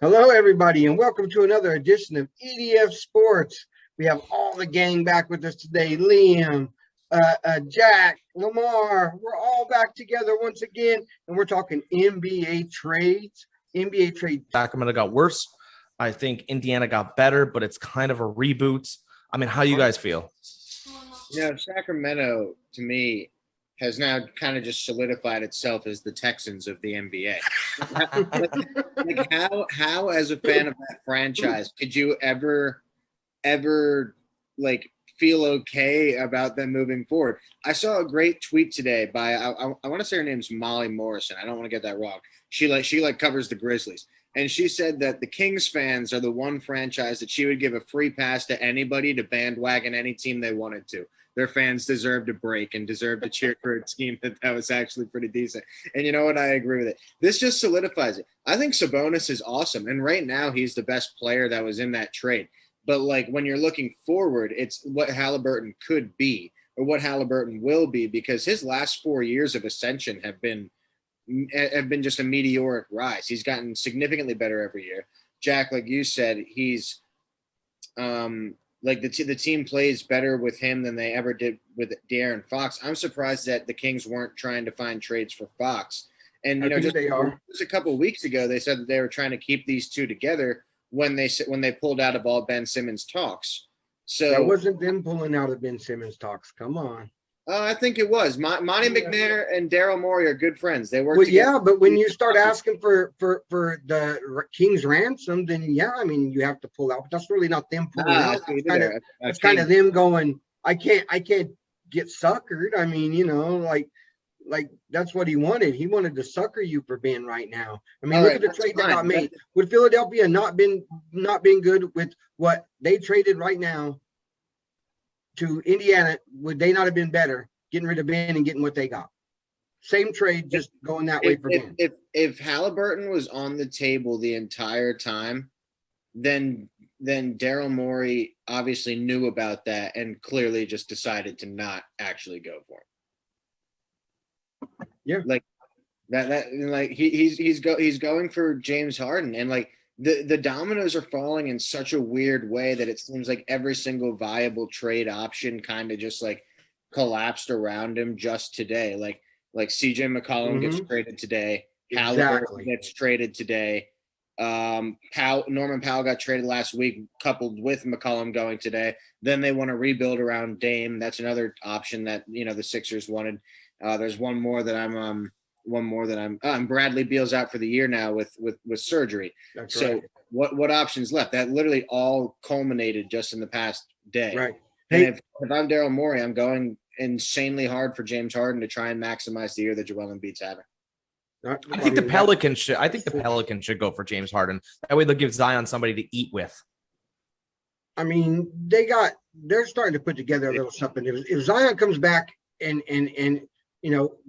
Hello, everybody, and welcome to another edition of EDF Sports. We have all the gang back with us today. Liam, Jack, Lamar. We're all back together once again, and we're talking NBA trades. NBA trade. Sacramento got worse. I think Indiana got better, but it's kind of a reboot. I mean, how do you guys feel? Sacramento to me has now kind of just solidified itself as the Texans of the NBA. How as a fan of that franchise could you ever like feel okay about them moving forward? I saw a great tweet today by I want to say her name's Molly Morrison. I don't want to get that wrong. She covers the Grizzlies. And she said that the Kings fans are the one franchise that she would give a free pass to anybody to bandwagon any team they wanted to. Their fans deserved a break and deserved to cheer for a team that was actually pretty decent. And you know what? I agree with it. This just solidifies it. I think Sabonis is awesome. And right now he's the best player that was in that trade. But like when you're looking forward, it's what Halliburton could be or what Halliburton will be, because his last 4 years of ascension have been just a meteoric rise. He's gotten significantly better every year. Jack, like you said, he's like the team plays better with him than they ever did with De'Aaron Fox. I'm surprised that the Kings weren't trying to find trades for Fox. And just a couple of weeks ago, they said that they were trying to keep these two together when they pulled out of all Ben Simmons talks. So that wasn't them pulling out of Ben Simmons talks. Come on. I think it was. Monty McNair and Daryl Morey are good friends. They work together. Yeah, but when you start asking for the King's ransom, then I mean you have to pull out. But that's really not them pulling out. It's kind of them going, I can't get suckered. I mean, like that's what he wanted. He wanted to sucker you for being right now. I mean, look at the trade that got made. Would Philadelphia not been good with what they traded right now to Indiana? Would they not have been better getting rid of Ben and getting what they got? Same trade, just going that way for Ben. If Halliburton was on the table the entire time, then Daryl Morey obviously knew about that and clearly just decided to not actually go for him. Yeah, like that like he's going for James Harden, and like the dominoes are falling in such a weird way that it seems like every single viable trade option kind of just like collapsed around him just today. Like CJ McCollum gets traded today. Halliburton gets traded today. Norman Powell got traded last week, coupled with McCollum going today. Then they want to rebuild around Dame. That's another option that the Sixers wanted. There's one more that I'm Bradley Beal's out for the year now with surgery. That's so right. What options left? That literally all culminated just in the past day. Right. And if I'm Daryl Morey, I'm going insanely hard for James Harden to try and maximize the year that Joel Embiid's having. I think the Pelicans should go for James Harden. That way they'll give Zion somebody to eat with. I mean, they're starting to put together a little something. If Zion comes back and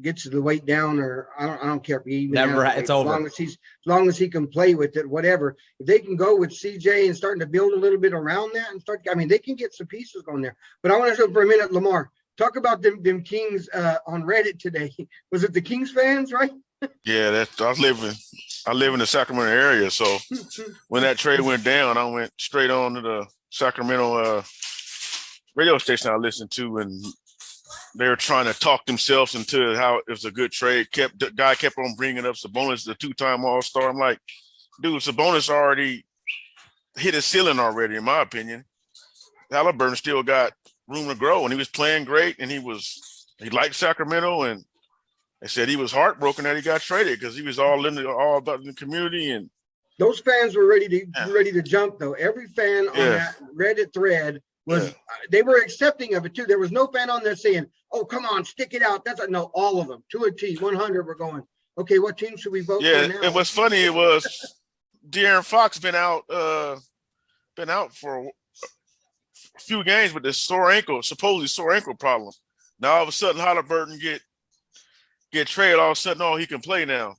gets the weight down, or I don't care if he even it's over. As long as he can play with it, whatever. If they can go with CJ and starting to build a little bit around that and they can get some pieces on there. But I want to show for a minute, Lamar, talk about them Kings on Reddit today. Was it the Kings fans, right? Yeah, I live in the Sacramento area, so when that trade went down, I went straight on to the Sacramento radio station I listened to, and they were trying to talk themselves into how it was a good trade. The guy kept on bringing up Sabonis, the two-time All-Star. I'm like, dude, Sabonis already hit his ceiling already, in my opinion. Halliburton still got room to grow, and he was playing great, and he liked Sacramento, and they said he was heartbroken that he got traded because he was all about the community, and those fans were ready to jump though. Every fan on that Reddit thread they were accepting of it too. There was no fan on there saying, "Oh, come on, stick it out." No, all of them to a T, 100 were going, "Okay, what team should we vote for now?" And what's funny, it was De'Aaron Fox been out for a few games with this supposedly sore ankle problem. Now all of a sudden Halliburton get traded. All of a sudden, he can play now.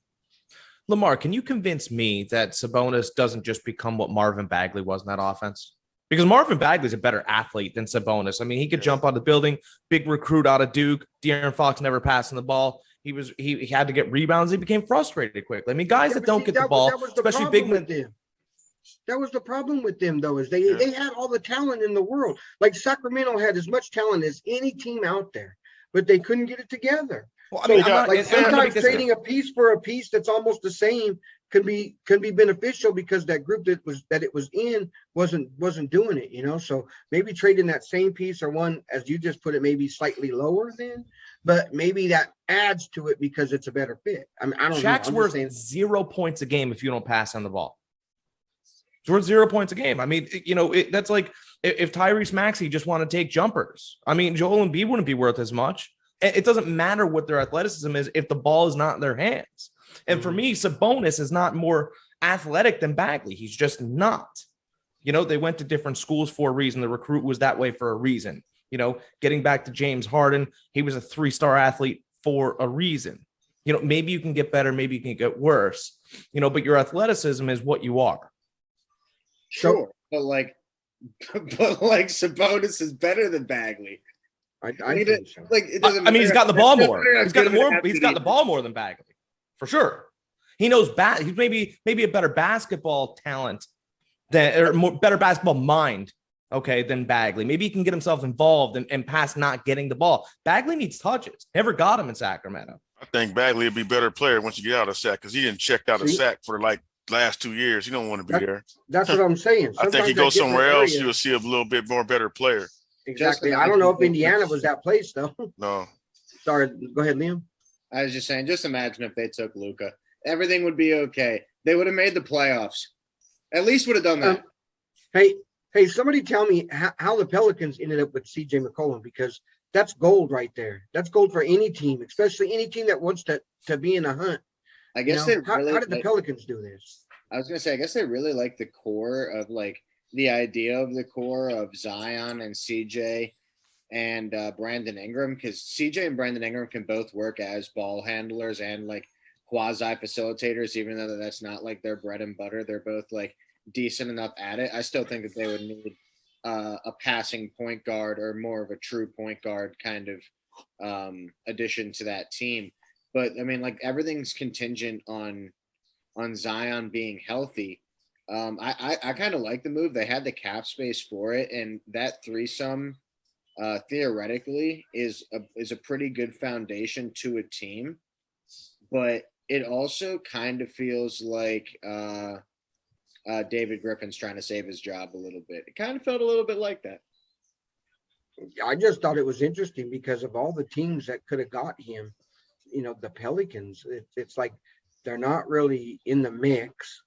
Lamar, can you convince me that Sabonis doesn't just become what Marvin Bagley was in that offense? Because Marvin Bagley's a better athlete than Sabonis. I mean, he could jump out of the building, big recruit out of Duke. De'Aaron Fox never passing the ball. He had to get rebounds. He became frustrated quickly. I mean, guys that don't get the ball, especially big men. That was the problem with them, though, is they had all the talent in the world. Like Sacramento had as much talent as any team out there, but they couldn't get it together. Well, I mean, sometimes trading a piece for a piece that's almost the same can be beneficial because that group that it was in wasn't doing it, you know. So maybe trading that same piece or one, as you just put it, maybe slightly lower then, but maybe that adds to it because it's a better fit. I mean, I don't know. Shaq's worth 0 points a game if you don't pass on the ball. It's worth 0 points a game. I mean, you know, that's like if Tyrese Maxey just want to take jumpers. I mean, Joel Embiid wouldn't be worth as much. It doesn't matter what their athleticism is if the ball is not in their hands. And for me, Sabonis is not more athletic than Bagley. He's just not. You know, they went to different schools for a reason. The recruit was that way for a reason. You know, getting back to James Harden, he was a 3-star athlete for a reason. You know, maybe you can get better, maybe you can get worse, you know, but your athleticism is what you are. Sure, but like Sabonis is better than Bagley. I think so. Like it doesn't. I mean, he's got the ball more. He's got the ball more than Bagley, for sure. He knows he's maybe a better basketball talent better basketball mind, okay, than Bagley. Maybe he can get himself involved and past not getting the ball. Bagley needs touches. Never got him in Sacramento. I think Bagley would be a better player once you get out of sack because he didn't check out of sack for like last 2 years. You don't want to be there. That's what I'm saying. I think he goes somewhere else, you'll see a little bit more better player. Exactly. I don't know if Indiana was that place though. No. Sorry. Go ahead, Liam. I was just saying, just imagine if they took Luka. Everything would be okay. They would have made the playoffs. At least would have done that. Hey, somebody tell me how the Pelicans ended up with CJ McCollum, because that's gold right there. That's gold for any team, especially any team that wants to be in a hunt. I guess how did the Pelicans do this? I was gonna say, I guess they really like the core of like the idea of the core of Zion and CJ and Brandon Ingram, because CJ and Brandon Ingram can both work as ball handlers and like quasi facilitators, even though that's not like their bread and butter. They're both like decent enough at it. I still think that they would need a passing point guard or more of a true point guard kind of addition to that team. But I mean, like everything's contingent on Zion being healthy. I kind of like the move. They had the cap space for it, and that threesome theoretically is a pretty good foundation to a team. But it also kind of feels like David Griffin's trying to save his job a little bit. It kind of felt a little bit like that. I just thought it was interesting because of all the teams that could have got him. You know, the Pelicans, it's like they're not really in the mix.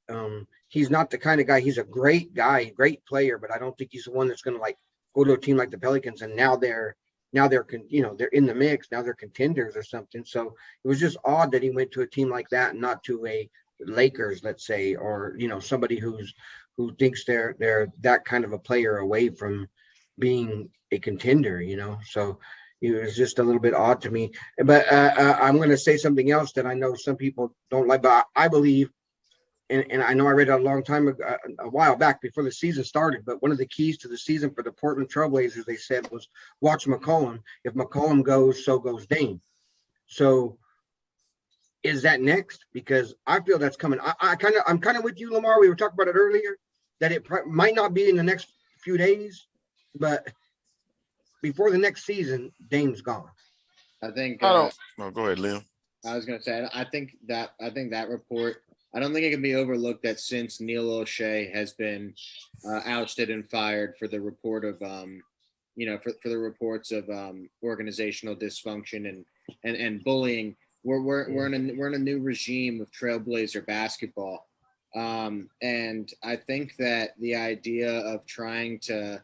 He's not the kind of guy. He's a great guy, great player, but I don't think he's the one that's going to like go to a team like the Pelicans and now they're in the mix. Now they're contenders or something. So it was just odd that he went to a team like that and not to a Lakers, let's say, or somebody who thinks they're that kind of a player away from being a contender. So it was just a little bit odd to me. But I'm going to say something else that I know some people don't like, but I believe, and I know I read it a long time ago, a while back before the season started, but one of the keys to the season for the Portland Trailblazers, they said, was watch McCollum. If McCollum goes, so goes Dame. So is that next? Because I feel that's coming. I'm kind of with you, Lamar. We were talking about it earlier, that it might not be in the next few days, but before the next season, Dame's gone. I think. No, go ahead, Liam. I was going to say, I think that report, I don't think it can be overlooked that since Neil O'Shea has been ousted and fired for the report of, for the reports of organizational dysfunction and bullying, we're in a new regime of Trailblazer basketball, and I think that the idea of trying to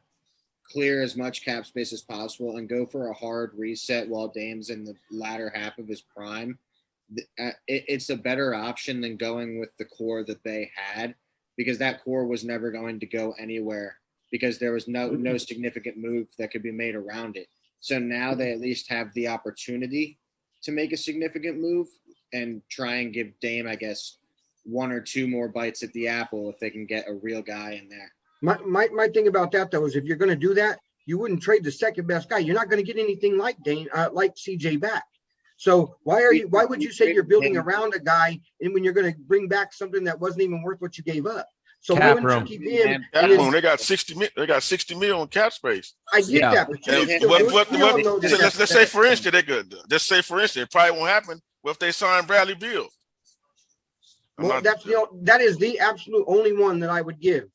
clear as much cap space as possible and go for a hard reset while Dame's in the latter half of his prime, it's a better option than going with the core that they had, because that core was never going to go anywhere because there was no significant move that could be made around it. So now they at least have the opportunity to make a significant move and try and give Dame, I guess, one or two more bites at the apple if they can get a real guy in there. My thing about that, though, is if you're going to do that, you wouldn't trade the second best guy. You're not going to get anything like Dame, like CJ back. So why would you say you're building around a guy and when you're going to bring back something that wasn't even worth what you gave up? So why wouldn't you keep him? They got 60 million on cap space. I get that, but let's say for instance, they could just say for instance, it probably won't happen. What if they sign Bradley Beal? Well, that is the absolute only one that I would give.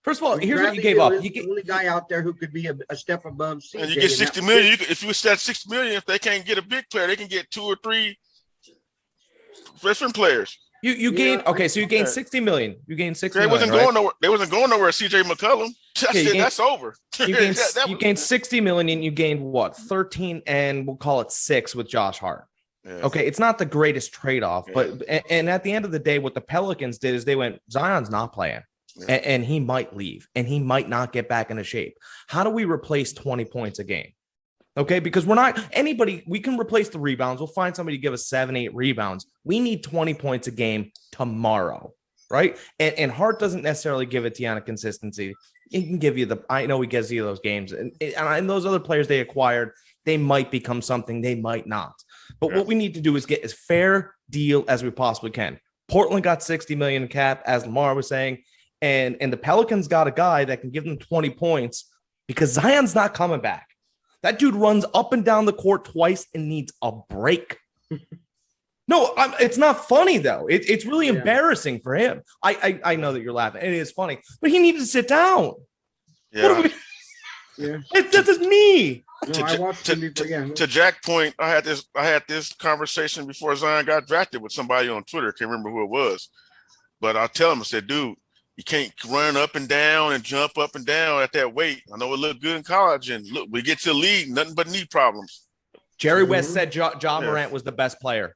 First of all, here's what you gave up. You get the only guy out there who could be a step above CJ. And you get 60 million. If you set 60 million, if they can't get a big player, they can get 2 or 3 freshman players. You gain 60 million. You gained 60 they million. Wasn't going nowhere. They wasn't going nowhere. CJ McCollum. That's over. You gained 60 million and you gained what? 13 and we'll call it 6 with Josh Hart. Yeah. Okay, it's not the greatest trade-off, but and at the end of the day, what the Pelicans did is they went, Zion's not playing. Yeah. And he might leave and he might not get back into shape. How do we replace 20 points a game? Okay, because we're not anybody, we can replace the rebounds. We'll find somebody to give us 7-8 rebounds. We need 20 points a game tomorrow, right? And Hart doesn't necessarily give it to you on a consistency. He can give you I know he gives you those games. And those other players they acquired, they might become something, they might not. But what we need to do is get as fair deal as we possibly can. Portland got 60 million in cap, as Lamar was saying. And the Pelicans got a guy that can give them 20 points because Zion's not coming back. That dude runs up and down the court twice and needs a break. No, it's not funny, though. It's really embarrassing for him. I know that you're laughing. It is funny, but he needs to sit down. Yeah. That's just me. No, I watched him before, to Jack's point, I had this conversation before Zion got drafted with somebody on Twitter. Can't remember who it was. But I'll tell him, I said, dude, you can't run up and down and jump up and down at that weight. I know it looked good in college, and look, we get to the league, nothing but knee problems. Jerry West said Ja Morant was the best player.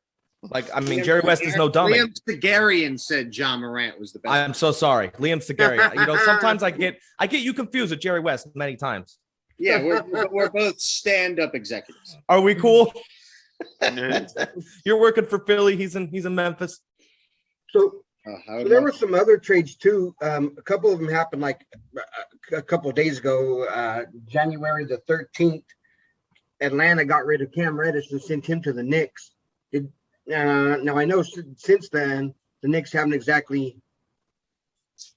Jerry West is no dummy. Liam Sagarian said Ja Morant was the best. I'm so sorry, Liam Sagarian. Sometimes I get you confused with Jerry West many times. Yeah, we're both stand-up executives. Are we cool? You're working for Philly. He's in Memphis. So there were some other trades too. A couple of them happened like a couple of days ago. January the 13th, Atlanta got rid of Cam Reddish and sent him to the Knicks. Now I know since then the Knicks haven't exactly.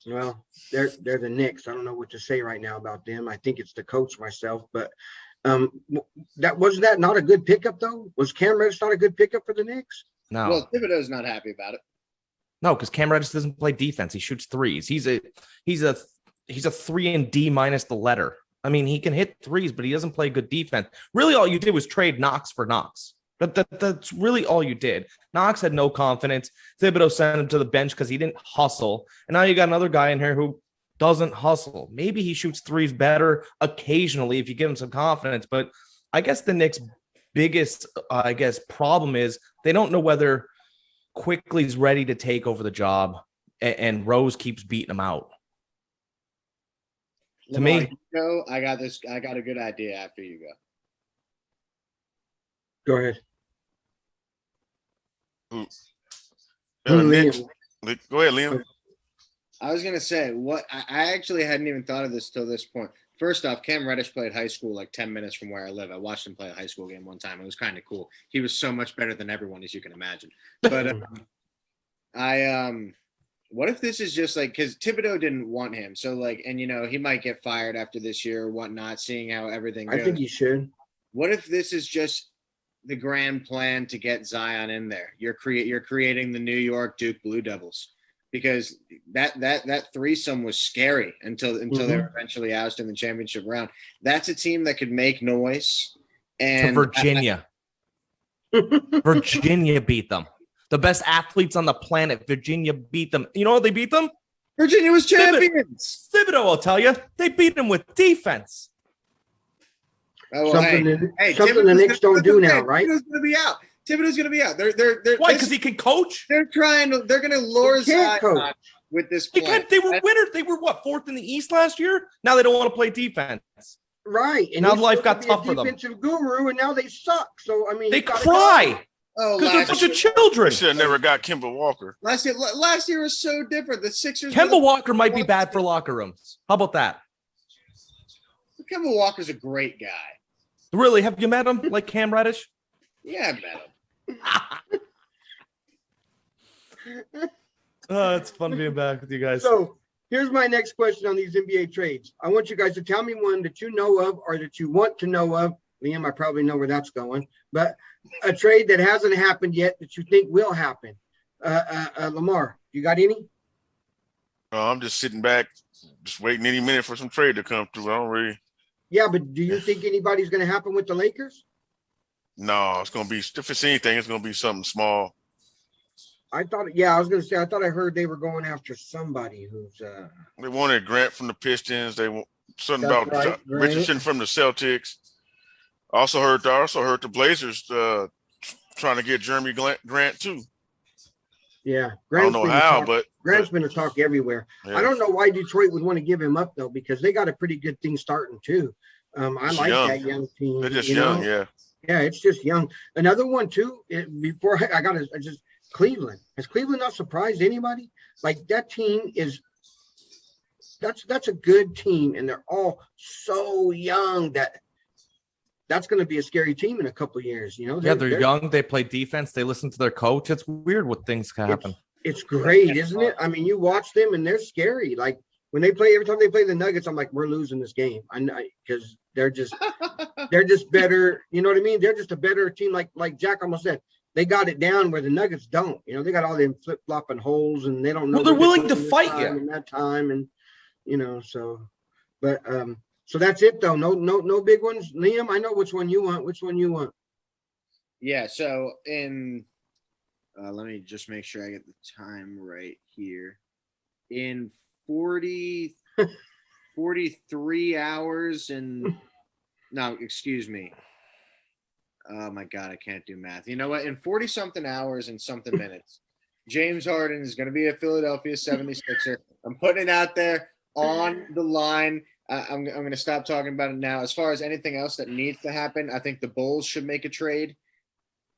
Well, they're the Knicks. I don't know what to say right now about them. I think it's the coach myself, but that not a good pickup though? Was Cam Reddish not a good pickup for the Knicks? No. Well, Thibodeau's not happy about it. No, because Cam Reddish doesn't play defense. He shoots threes. He's a 3 and D minus the letter. I mean, he can hit threes, but he doesn't play good defense. Really, all you did was trade Knox for Knox. That's really all you did. Knox had no confidence. Thibodeau sent him to the bench because he didn't hustle. And now you got another guy in here who doesn't hustle. Maybe he shoots threes better occasionally if you give him some confidence. But I guess the Knicks' biggest, problem is they don't know whether Quickly's ready to take over the job, and Rose keeps beating him out. To me, I got a good idea after you go. Go ahead. Liam. Go ahead, Liam. I was gonna say I actually hadn't even thought of this till this point. First off, Cam Reddish played high school like 10 minutes from where I live. I watched him play a high school game one time. It was kind of cool. He was so much better than everyone, as you can imagine. But what if this is just like, because Thibodeau didn't want him. So like, and he might get fired after this year or whatnot, seeing how everything goes. I think he should. What if this is just the grand plan to get Zion in there? You're creating the New York Duke Blue Devils. Because that threesome was scary until they were eventually ousted in the championship round. That's a team that could make noise. And to Virginia. Virginia beat them. The best athletes on the planet. Virginia beat them. You know what they beat them? Virginia was champions. Thibodeau will tell you. They beat them with defense. Oh, well, something the Knicks don't do now, right? Thibodeau's going to be out. Thibodeau's going to be out. They're why? Because he can coach. They're going to lure Zion with this plan. They were winners. They were fourth in the East last year. Now they don't want to play defense. Right. And now life got tough for them. Defensive guru, and now they suck. So I mean, they cry. Oh, because they're a bunch of children. Should have never got Kemba Walker. Last year was so different. The Sixers. Kemba Walker might be bad for locker rooms. How about that? Kemba Walker's a great guy. Really? Have you met him? Like Cam Reddish? Yeah, I met him. Oh, it's fun being back with you guys. So here's my next question on these NBA trades. I want you guys to tell me one that you know of or that you want to know of. Liam, I probably know where that's going, but a trade that hasn't happened yet that you think will happen. Lamar, you got any? I'm just sitting back, just waiting any minute for some trade to come through. I don't really. Yeah, but do you think anybody's going to happen with the Lakers? No, it's going to be, if it's anything, it's going to be something small. I thought, yeah, I was going to say, I thought I heard they were going after somebody who's. They wanted Grant from the Pistons. They want something That's about right, Richardson from the Celtics. I also heard the Blazers trying to get Jeremy Grant too. Yeah, I don't know how, but Grant's been a talk everywhere. Yeah. I don't know why Detroit would want to give him up though, because they got a pretty good thing starting too. I like young. that young team. They're just young, yeah. Yeah, it's just young. Another one too. Before I got to just Cleveland. Has Cleveland not surprised anybody? Like that team is. That's a good team, and they're all so young that's going to be a scary team in a couple of years. You know, they're young. They play defense. They listen to their coach. It's weird what things can happen. It's great, isn't it? I mean, you watch them and they're scary. Like when they play, every time they play the Nuggets, I'm like, we're losing this game. I know because they're just better. You know what I mean? They're just a better team. Like Jack almost said, they got it down where the Nuggets don't. You know, they got all them flip flopping holes and they don't know. Well, they're willing to fight you in that time, and you know, so. But so that's it though. No big ones. Liam, I know which one you want. Which one you want? Yeah. So in, let me just make sure I get the time right here. In 43 hours and no, excuse me. Oh my God, I can't do math. You know what? In 40 something hours and something minutes, James Harden is going to be a Philadelphia 76er. I'm putting it out there on the line. I'm going to stop talking about it now. As far as anything else that needs to happen, I think the Bulls should make a trade.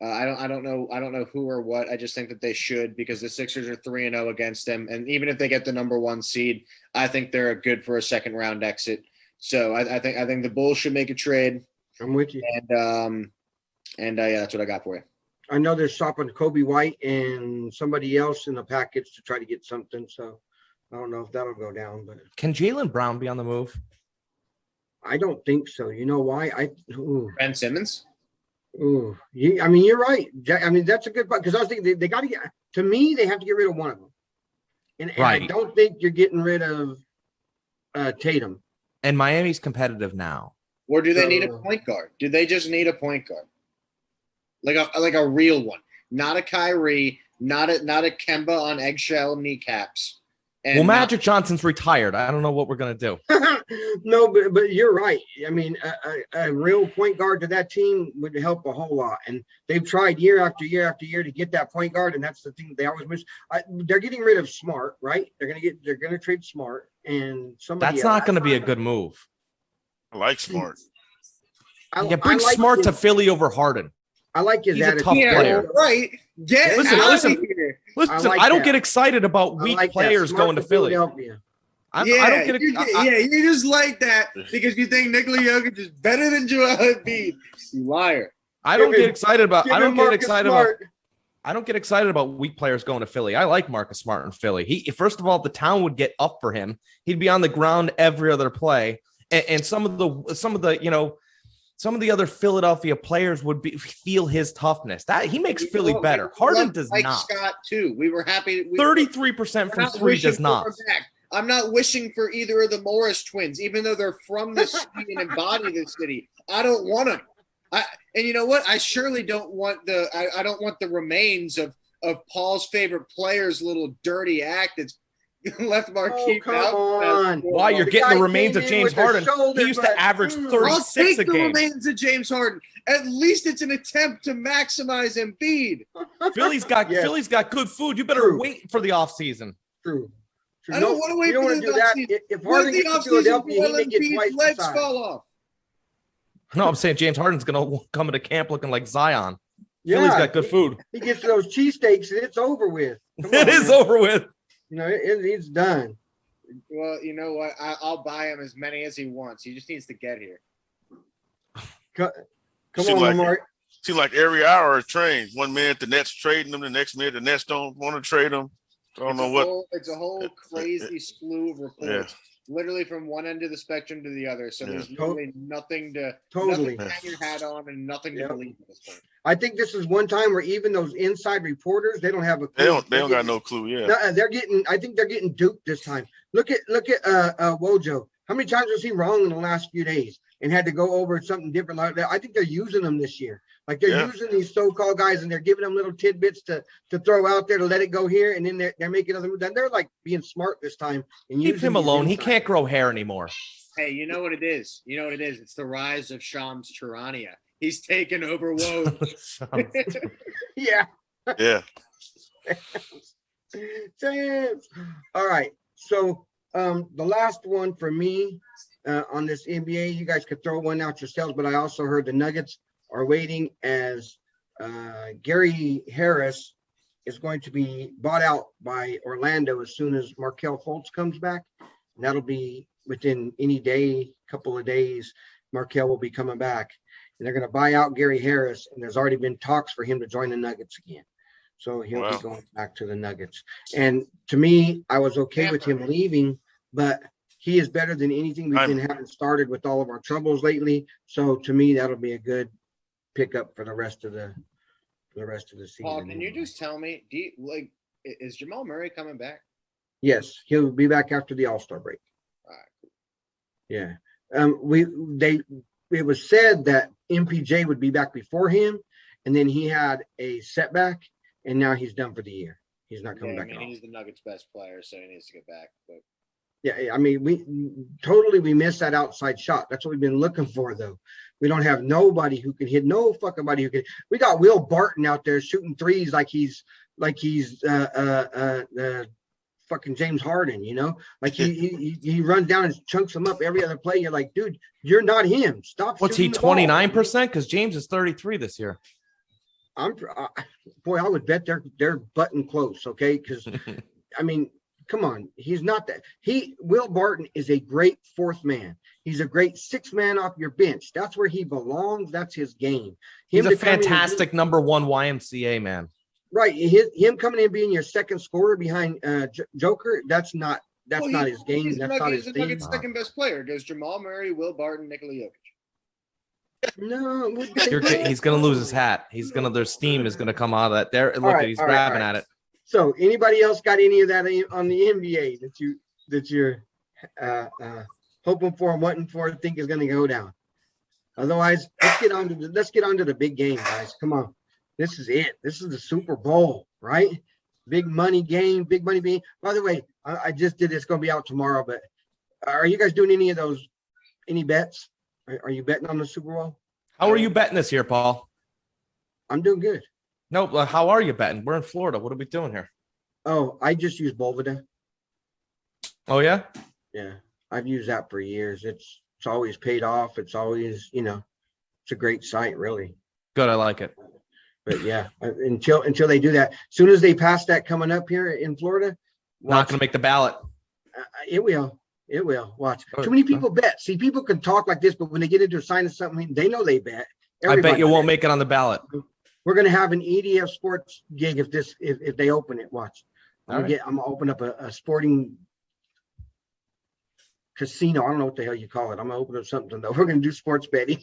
I don't know who or what. I just think that they should, because the Sixers are 3-0 against them, and even if they get the number 1 seed, I think they're good for a second round exit. So I think the Bulls should make a trade. I'm with you. And yeah, that's what I got for you. I know they're shopping Kobe White and somebody else in the package to try to get something. So I don't know if that'll go down, but can Jaylen Brown be on the move? I don't think so. You know why? Ben Simmons. I mean, you're right. I mean, that's a good point, because I was thinking they got to get. To me, they have to get rid of one of them, and right. I don't think you're getting rid of Tatum. And Miami's competitive now. Or do they need a point guard? Do they just need a point guard, like a real one, not a Kyrie, not a Kemba on eggshell kneecaps? Well, Magic Johnson's retired. I don't know what we're gonna do. No, but you're right. I mean, a real point guard to that team would help a whole lot. And they've tried year after year after year to get that point guard, and that's the thing they always miss. They're getting rid of Smart, right? They're gonna trade Smart, and somebody. That's not gonna be a good move. I like Smart. Bring like Smart to Philly over Harden. I like his attitude. He's a tough player. Right. Listen. I don't get excited about weak players going to Philly. I don't get you just like that because you think Nikola Jokic is better than Joel Embiid. You liar. I don't get excited about weak players going to Philly. I like Marcus Smart in Philly. First of all, the town would get up for him. He'd be on the ground every other play. And some of the other Philadelphia players would feel his toughness. That he makes Philly better. Harden does not. Scott too. We were happy. 33% from 3 does not. I'm not wishing for either of the Morris twins, even though they're from the city and embody the city. I don't want them. And you know what? I surely don't want I don't want the remains of Paul's favorite player's little dirty act that's left Marquise out. Why you're getting the remains of James Harden? He used to average 36 I'll take a game. The remains of James Harden. At least it's an attempt to maximize Embiid. Philly's got good food. You better wait for the offseason. True. I don't want to wait for the offseason. If Harden gets to Philadelphia, he may get twice legs fall off. No, I'm saying James Harden's going to come into camp looking like Zion. Yeah, Philly's got good food. He gets to those cheesesteaks and it's over with. It is over with. You know, it's done. Well, you know what? I'll buy him as many as he wants. He just needs to get here. Come on, Lamar. seems like every hour is trained. 1 minute the Nets trading them, the next minute the Nets don't want to trade them. I don't know what. It's a whole crazy slew of reports, literally from one end of the spectrum to the other. So there's literally nothing to hang your hat on and nothing to believe at this point. I think this is one time where even those inside reporters, they don't have a clue. They don't got no clue. Yeah, I think they're getting duped this time. Look at Wojo. How many times was he wrong in the last few days and had to go over something different like that? I think they're using them this year. Like they're using these so-called guys and they're giving them little tidbits to throw out there to let it go here, and then they're making other moves. Then they're like being smart this time and keep him alone. He can't grow hair anymore. Hey, you know what it is? It's the rise of Shams Charania. He's taken over Woj. Yeah. Yeah. All right. So the last one for me on this NBA, you guys could throw one out yourselves, but I also heard the Nuggets are waiting as Gary Harris is going to be bought out by Orlando as soon as Markelle Fultz comes back. And that'll be within any day, couple of days, Markelle will be coming back. And they're going to buy out Gary Harris, and there's already been talks for him to join the Nuggets again. So he'll be going back to the Nuggets. And to me, I was okay with him leaving, but he is better than anything we've been having started with all of our troubles lately. So to me, that'll be a good pickup for the rest of the season. Paul, can you just tell me, is Jamal Murray coming back? Yes, he'll be back after the All-Star break. All right. Yeah. It was said that MPJ would be back before him, and then he had a setback, and now he's done for the year. He's not coming back at all. He's the Nuggets' best player, so he needs to get back. But yeah, I mean, we missed that outside shot. That's what we've been looking for, though. We don't have nobody who can hit. No fucking body who can. We got Will Barton out there shooting threes like he's fucking James Harden, you know, like he runs down and chunks them up every other play. You're like, dude, you're not him. Stop. What's he, 29%? Because James is 33 this year. I would bet they're button close. Okay, because I mean, come on, he's not that. Will Barton is a great fourth man. He's a great sixth man off your bench. That's where he belongs. That's his game. He's a fantastic number one YMCA man. Right, him coming in being your second scorer behind Joker, that's not his game. That's not his thing. He's the second best player. It goes Jamal Murray, Will Barton, Nikola Jokic. No, he's gonna lose his hat. Their steam is gonna come out of that. There, look, he's grabbing at it. So, anybody else got any of that on the NBA that you're hoping for and wanting for, think is gonna go down? Otherwise, let's get on to the big game, guys. Come on. This is it. This is the Super Bowl, right? Big money game, big money game. By the way, I just did. It's going to be out tomorrow, but are you guys doing any bets? Are you betting on the Super Bowl? How are you betting this year, Paul? I'm doing good. No, how are you betting? We're in Florida. What are we doing here? Oh, I just use Bovada. Oh, yeah? Yeah, I've used that for years. It's always paid off. It's always, it's a great site, really. Good. I like it. But yeah, until they do that, as soon as they pass that coming up here in Florida, not going to make the ballot. It will. Watch. Too many people bet. See, people can talk like this, but when they get into signing something, they know they bet. Everybody I bet you won't make it on the ballot. We're going to have an EDF Sports gig if they open it. Watch. I'm gonna open up a sporting casino. I don't know what the hell you call it. I'm gonna open up something though. We're gonna do sports betting.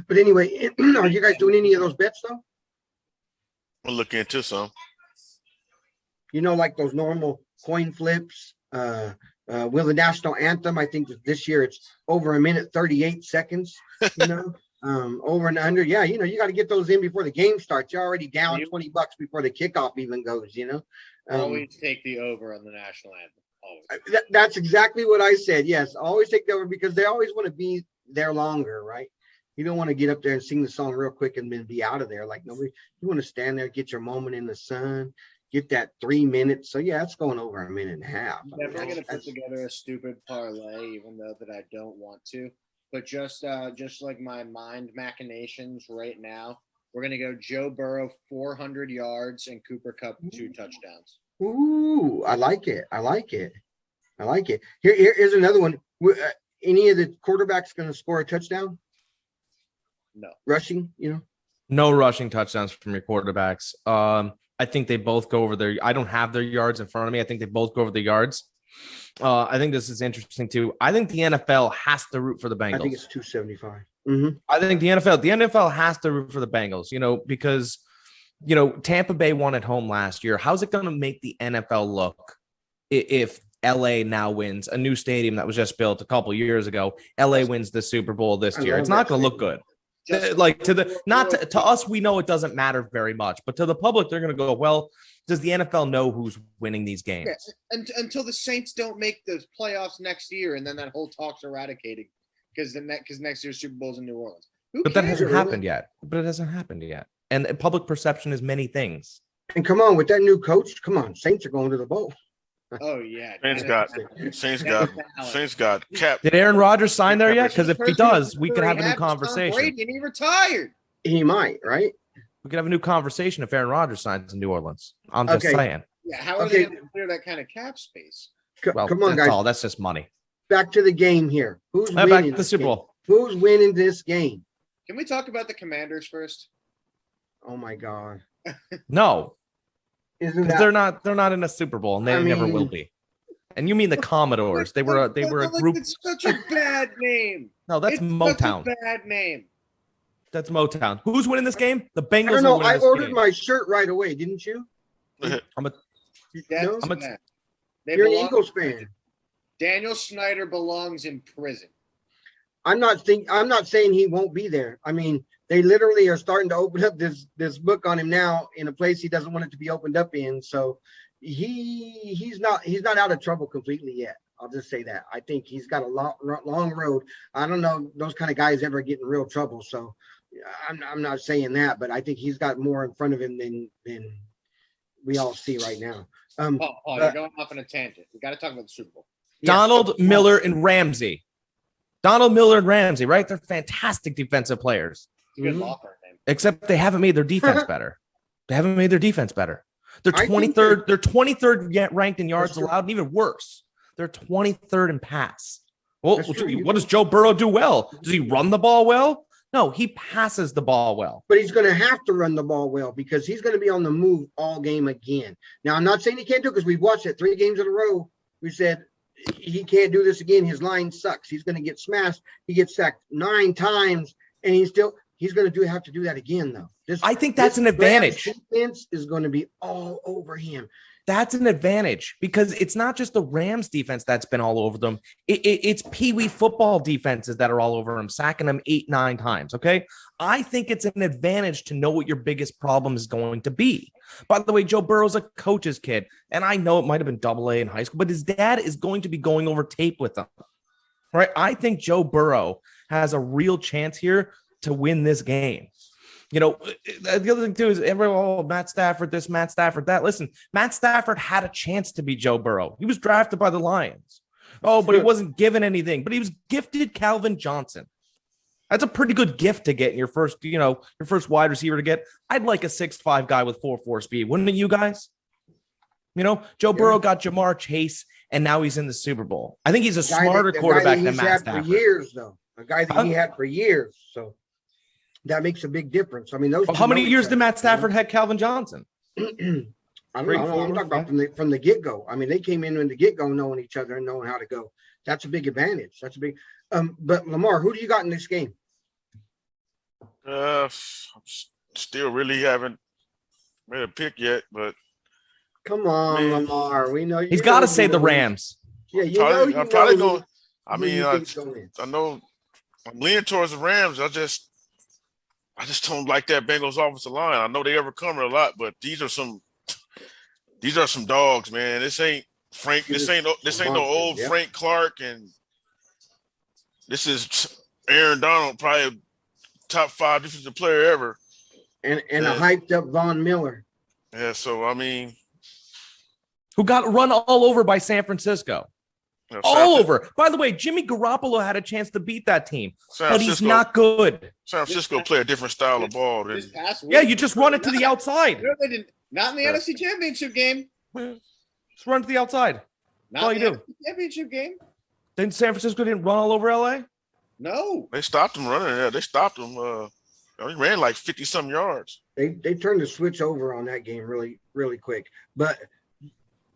But anyway, are you guys doing any of those bets though? We'll look into some. Like those normal coin flips. Will the national anthem? I think this year it's over 1:38. Over and under. Yeah, you got to get those in before the game starts. You're already down $20 before the kickoff even goes. Always take the over on the national anthem. Always. That's exactly what I said. Yes, always take the over because they always want to be there longer, right? You don't want to get up there and sing the song real quick and then be out of there like nobody. You want to stand there, get your moment in the sun, get that 3 minutes. So yeah, it's going over 1.5 minutes. I'm never gonna put together a stupid parlay, even though that I don't want to. But just like my mind machinations right now, we're gonna go Joe Burrow 400 yards and Cooper Kupp 2 touchdowns. Ooh, I like it. Here's another one. Any of the quarterbacks going to score a touchdown? No. Rushing, No rushing touchdowns from your quarterbacks. I think they both go over their. I don't have their yards in front of me. I think they both go over the yards. I think this is interesting too. I think the NFL has to root for the Bengals. I think it's 275. Mm-hmm. I think the NFL has to root for the Bengals, because, Tampa Bay won at home last year. How's it going to make the NFL look if LA now wins a new stadium that was just built a couple years ago? LA wins the Super Bowl this year. It's not going to look good. To us, we know it doesn't matter very much, but to the public, they're going to go, well, does the NFL know who's winning these games? Yeah, until the Saints don't make the playoffs next year, and then that whole talk's eradicated because next year's Super Bowl's in New Orleans. But that hasn't happened yet. And public perception is many things. And come on, with that new coach, come on, Saints are going to the bowl. Oh yeah, Saints got capped. Did Aaron Rodgers sign there yet? Because if he does, we could have a new conversation. Brady, and he retired. He might, right? We could have a new conversation if Aaron Rodgers signs in New Orleans. I'm just saying. Yeah, how are they going to clear that kind of cap space? Well, come on, guys. That's just money. Back to the game here. Who's winning? Back to the Super Bowl. Who's winning this game? Can we talk about the Commanders first? Oh my God. No. Isn't that, they're not in a Super Bowl, and they never will be. And you mean the Commodores? They were a group. It's such a bad name. No, that's Motown. Such a bad name. That's Motown. Who's winning this game? The Bengals. I don't know. I ordered my shirt right away, didn't you? You're an Eagles fan. Daniel Snyder belongs in prison. I'm not saying he won't be there. I mean, they literally are starting to open up this book on him now in a place he doesn't want it to be opened up in. So he's not out of trouble completely yet. I'll just say that. I think he's got a long road. I don't know those kind of guys ever get in real trouble. So I'm not saying that, but I think he's got more in front of him than we all see right now. You're going off on a tangent. We got to talk about the Super Bowl. Donald Miller and Ramsey. Donald Miller and Ramsey, right? They're fantastic defensive players. Good law firm name. Except they haven't made their defense better. They're 23rd. They're 23rd ranked in yards allowed, and even worse, they're 23rd in pass. Well, what does Joe Burrow do well? Does he run the ball well? No, he passes the ball well. But he's going to have to run the ball well because he's going to be on the move all game again. Now, I'm not saying he can't do it because we've watched it 3 games in a row. We said he can't do this again. His line sucks. He's going to get smashed. He gets sacked 9 times, and he's going to have to do that again, though. I think that's an advantage. Defense is going to be all over him. That's an advantage because it's not just the Rams defense that's been all over them. It's Pee-wee football defenses that are all over them, sacking them 8-9 times. Okay. I think it's an advantage to know what your biggest problem is going to be. By the way, Joe Burrow's a coach's kid, and I know it might've been AA in high school, but his dad is going to be going over tape with him. Right. I think Joe Burrow has a real chance here to win this game. The other thing too is everyone, Matt Stafford, this, Matt Stafford, that. Listen, Matt Stafford had a chance to be Joe Burrow. He was drafted by the Lions. But he wasn't given anything. But he was gifted Calvin Johnson. That's a pretty good gift to get in your first wide receiver to get. I'd like a 6'5" guy with 4.4 speed, wouldn't you guys? Joe Burrow got Jamar Chase, and now he's in the Super Bowl. I think he's a smarter quarterback than Matt Stafford. For years, though, a guy that he had for years. So. That makes a big difference. I mean, how many years did Matt Stafford have Calvin Johnson? I don't know. I'm talking about from the get-go. I mean, they came in the get-go knowing each other and knowing how to go. That's a big advantage. That's a big. But Lamar, who do you got in this game? Still really haven't made a pick yet, but come on, Lamar. We know he's got to say the Rams. Yeah, I'm probably going. I mean, I know I'm leaning towards the Rams. I just don't like that Bengals offensive line. I know they overcome it a lot, but these are some dogs, man. This ain't Frank. This ain't no old Frank Clark, and this is Aaron Donald, probably top 5 defensive player ever, and a hyped up Von Miller. Yeah, so I mean, who got run all over by San Francisco. All over. By the way, Jimmy Garoppolo had a chance to beat that team, but he's not good. San Francisco play a different style of ball. Yeah, you just run it to the outside. No, they didn't. Not in the NFC Championship game. Just run to the outside. Not all you do. Championship game. Then San Francisco didn't run all over LA? No. They stopped them running. Yeah, they stopped them. He ran like 50-some yards. They turned the switch over on that game really, really quick. But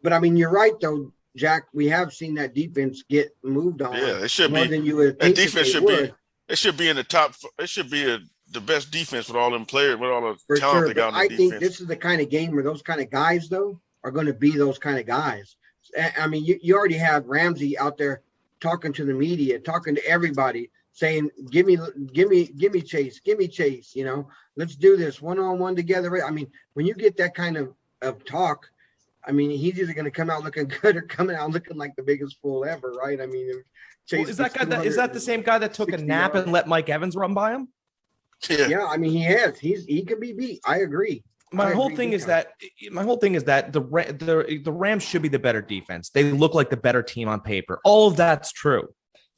I mean, you're right though, Jack. We have seen that defense get moved on. Yeah, it should more be. than you would That think defense they should would. be. It should be in the top. It should be the best defense with all them players, with all the For talent sure. they got But on I the think defense. this is the kind of game where those kind of guys though are going to be those kind of guys. I mean, you already have Ramsey out there talking to the media, talking to everybody, saying, "Give me Chase, give me Chase." You know, let's do this one-on-one together. I mean, when you get that kind of talk, I mean, he's either going to come out looking good or coming out looking like the biggest fool ever, right? I mean, Well, is that the same guy that took a nap and let Mike Evans run by him? Yeah, I mean, he could be beat. I agree. My whole thing is that the Rams should be the better defense. They look like the better team on paper. All of that's true,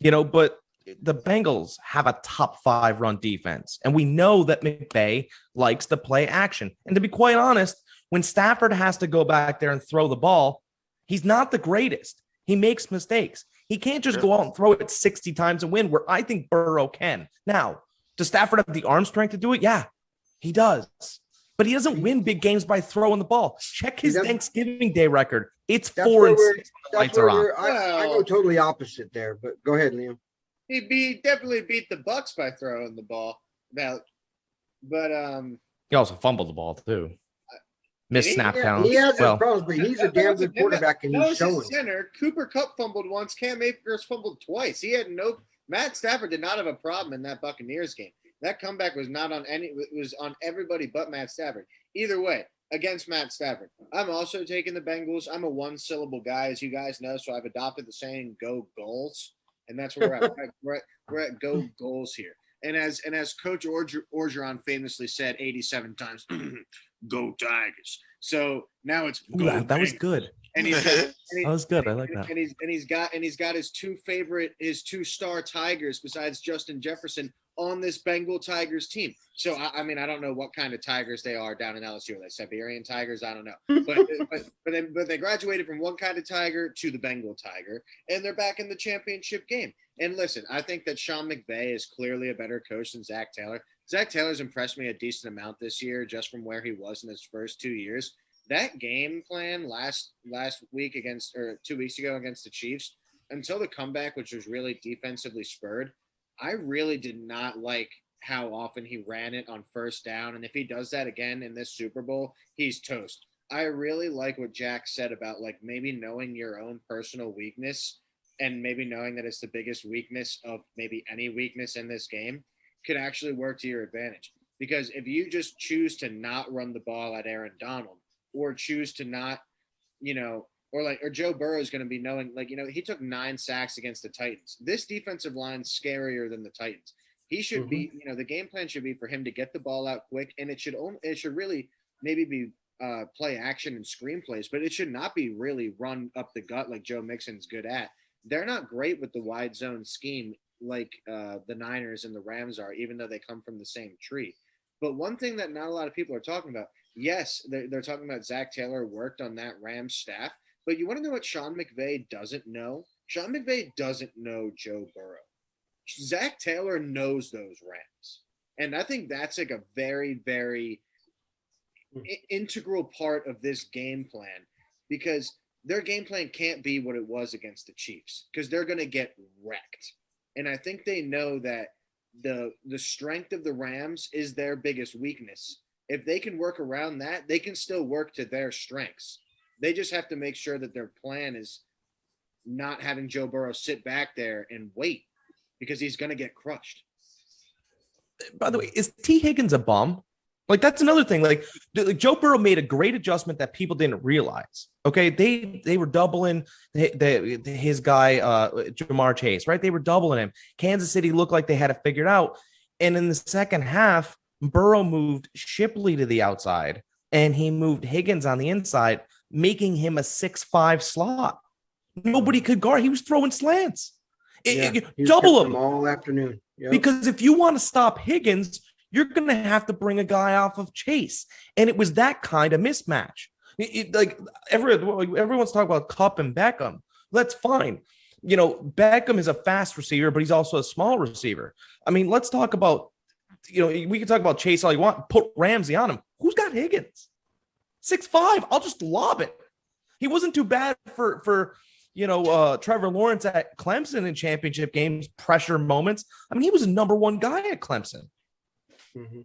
but the Bengals have a top 5 run defense, and we know that McVay likes to play action. And to be quite honest, when Stafford has to go back there and throw the ball, he's not the greatest. He makes mistakes. He can't just go out and throw it 60 times and win, where I think Burrow can. Now, does Stafford have the arm strength to do it? Yeah, he does. But he doesn't win big games by throwing the ball. Check his Thanksgiving Day record. It's 4-6. I go totally opposite there, but go ahead, Liam. He definitely beat the Bucks by throwing the ball. He also fumbled the ball too. Missed snap count. He has his problems, but he's a damn good quarterback, and he's showing. Center. Cooper Kupp fumbled once. Cam Akers fumbled twice. Matt Stafford did not have a problem in that Buccaneers game. That comeback was not on any. It was on everybody but Matt Stafford. Either way, against Matt Stafford. I'm also taking the Bengals. I'm a one-syllable guy, as you guys know, so I've adopted the saying "Go Goals," and that's where we're at. we're at Go Goals here. And as Coach Orgeron famously said 87 times, "Go Tigers." So now it's go. That was good. And that was good. I like that. And he's got his two star Tigers besides Justin Jefferson on this Bengal Tigers team. So I mean, I don't know what kind of tigers they are down in LSU. Are they Siberian tigers? I don't know. But they graduated from one kind of tiger to the Bengal tiger, and they're back in the championship game. And listen, I think that Sean McVay is clearly a better coach than Zach Taylor. Zach Taylor's impressed me a decent amount this year, just from where he was in his first 2 years. That game plan last week 2 weeks ago against the Chiefs, until the comeback, which was really defensively spurred, I really did not like how often he ran it on first down. And if he does that again in this Super Bowl, he's toast. I really like what Jack said about like maybe knowing your own personal weakness and maybe knowing that it's the biggest weakness of maybe any weakness in this game could actually work to your advantage. Because if you just choose to not run the ball at Aaron Donald or choose to not, or Joe Burrow is going to be knowing, he took 9 sacks against the Titans. This defensive line's scarier than the Titans. He should be, the game plan should be for him to get the ball out quick, and it should really maybe be play action and screenplays, but it should not be really run up the gut like Joe Mixon's good at. They're not great with the wide zone scheme like the Niners and the Rams are, even though they come from the same tree. But one thing that not a lot of people are talking about, yes, they're talking about Zach Taylor worked on that Rams staff. But you want to know what Sean McVay doesn't know? Sean McVay doesn't know Joe Burrow. Zach Taylor knows those Rams. And I think that's like a very, very integral part of this game plan, because their game plan can't be what it was against the Chiefs, because they're going to get wrecked. And I think they know that the strength of the Rams is their biggest weakness. If they can work around that, they can still work to their strengths. They just have to make sure that their plan is not having Joe Burrow sit back there and wait, because he's going to get crushed. By the way, is T. Higgins a bum? Like, that's another thing. Like Joe Burrow made a great adjustment that people didn't realize. Okay, they were doubling his guy, Jamar Chase, right? They were doubling him. Kansas City looked like they had it figured out. And in the second half, Burrow moved Shipley to the outside, and he moved Higgins on the inside, making him a 6'5" slot. Nobody could guard. He was throwing slants. Double him all afternoon. Yep. Because if you want to stop Higgins, you're going to have to bring a guy off of Chase. And it was that kind of mismatch. Everyone's talking about Kupp and Beckham. That's fine. Beckham is a fast receiver, but he's also a small receiver. I mean, let's talk about we can talk about Chase all you want. Put Ramsey on him. Who's got Higgins? 6'5". I'll just lob it. He wasn't too bad for Trevor Lawrence at Clemson in championship games, pressure moments. I mean, he was a number one guy at Clemson. Mm-hmm.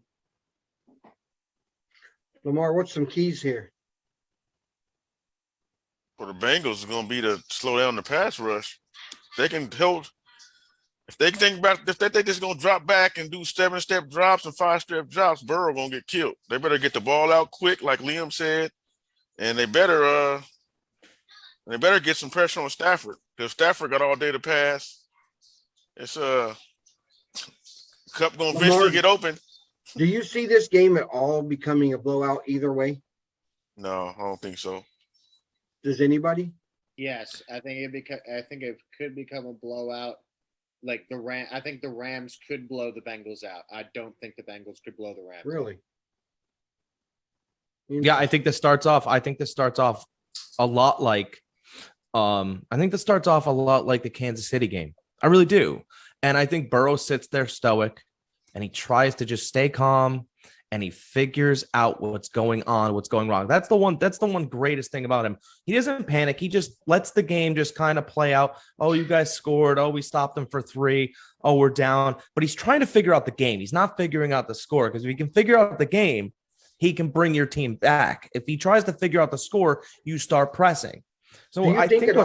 Lamar, what's some keys here? For the Bengals is going to be to slow down the pass rush. They can hold. If they think they're just going to drop back and do 7-step drops and 5-step drops, Burrow going to get killed. They better get the ball out quick, like Liam said, and they better get some pressure on Stafford, because Stafford got all day to pass. It's Cup going to eventually get open. Do you see this game at all becoming a blowout either way? No, I don't think so. Does anybody? Yes, I think it could become a blowout. Like I think the Rams could blow the Bengals out. I don't think the Bengals could blow the Rams. Really? Yeah, I think this starts off a lot like the Kansas City game. I really do. And I think Burrow sits there stoic and he tries to just stay calm and he figures out what's going on, what's going wrong. That's the one greatest thing about him. He doesn't panic. He just lets the game just kind of play out. Oh, you guys scored. Oh, we stopped them for 3. Oh, we're down. But he's trying to figure out the game. He's not figuring out the score, because if he can figure out the game, he can bring your team back. If he tries to figure out the score, you start pressing. So do you think at